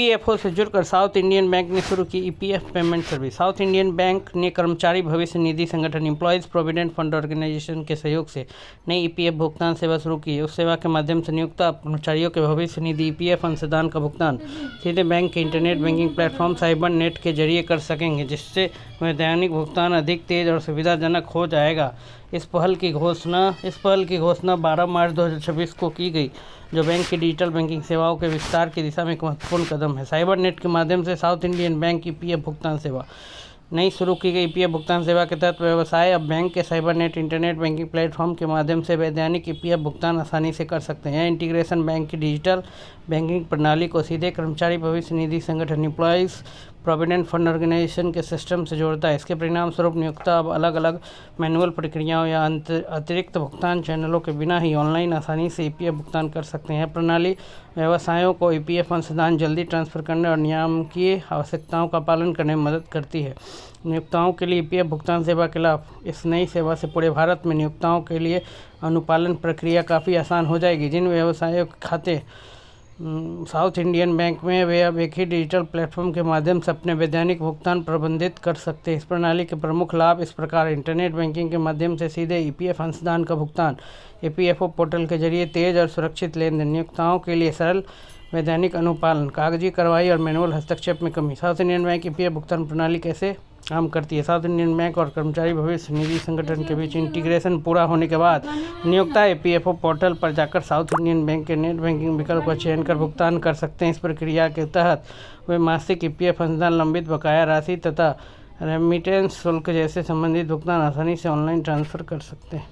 EPFO से जुड़कर south Indian bank ने शुरू की EPF payment service. South Indian bank ने कर्मचारी भविष्य निधि संगठन एम्प्लॉयज़ प्रोविडेंट फंड ऑर्गेनाइजेशन के सहयोग से नई ईपीएफ भुगतान सेवा शुरू की है। उस सेवा के माध्यम से नियोक्ता कर्मचारियों के भविष्य निधि ईपीएफ अंशदान का भुगतान सीधे बैंक के internet banking platform cyber net के जरिए कर सकेंगे, जिससे वैधानिक भुगतान अधिक तेज और सुविधाजनक हो जाएगा। इस पहल की घोषणा 12 मार्च 2026 को की गई, जो बैंक की डिजिटल बैंकिंग सेवाओं के विस्तार की दिशा में एक महत्वपूर्ण कदम है। साइबर नेट के माध्यम से साउथ इंडियन बैंक की ईपीएफ भुगतान सेवा नई शुरू की गई ईपीएफ भुगतान सेवा के तहत व्यवसाय अब बैंक के cyber net internet banking platform के माध्यम से वैधानिक ईपीएफ भुगतान आसानी से कर सकते हैं। यह इंटीग्रेशन बैंक की डिजिटल बैंकिंग प्रणाली को सीधे कर्मचारी भविष्य निधि संगठन एम्प्लॉयज़ प्रोविडेंट फंड ऑर्गेनाइजेशन के सिस्टम से जोड़ता है। इसके परिणाम स्वरूप नियोक्ता अब अलग अलग मैनुअल प्रक्रियाओं या अतिरिक्त भुगतान चैनलों के बिना ही ऑनलाइन आसानी से ईपीएफ भुगतान कर सकते हैं। प्रणाली व्यवसायों को ईपीएफ अंशदान जल्दी ट्रांसफर करने और नियामकीय आवश्यकताओं का पालन करने में मदद करती है। नियोक्ताओं के लिए ईपीएफ भुगतान सेवा के लाभ। इस नई सेवा से पूरे भारत में नियोक्ताओं के लिए अनुपालन प्रक्रिया काफ़ी आसान हो जाएगी। जिन व्यवसायों के खाते साउथ इंडियन बैंक में वे अब एक ही डिजिटल प्लेटफॉर्म के माध्यम से अपने वैधानिक भुगतान प्रबंधित कर सकते हैं। इस प्रणाली के प्रमुख लाभ इस प्रकार: इंटरनेट बैंकिंग के माध्यम से सीधे ईपीएफ अंशदान का भुगतान, ईपीएफओ पोर्टल के जरिए तेज और सुरक्षित लेनदेन, नियोक्ताओं के लिए सरल वैधानिक अनुपालन, कागजी कार्रवाई और मैनुअल हस्तक्षेप में कमी। साउथ इंडियन बैंक ईपीएफ भुगतान प्रणाली कैसे काम करती है? साउथ इंडियन बैंक और कर्मचारी भविष्य निधि संगठन के बीच इंटीग्रेशन पूरा होने के बाद नियोक्ता ईपीएफओ पोर्टल पर जाकर साउथ इंडियन बैंक के नेट बैंकिंग विकल्प का चयन कर भुगतान कर सकते हैं। इस प्रक्रिया के तहत वे मासिक ईपीएफ अंशदान, लंबित बकाया राशि तथा रेमिटेंस शुल्क जैसे संबंधित भुगतान आसानी से ऑनलाइन ट्रांसफर कर सकते हैं।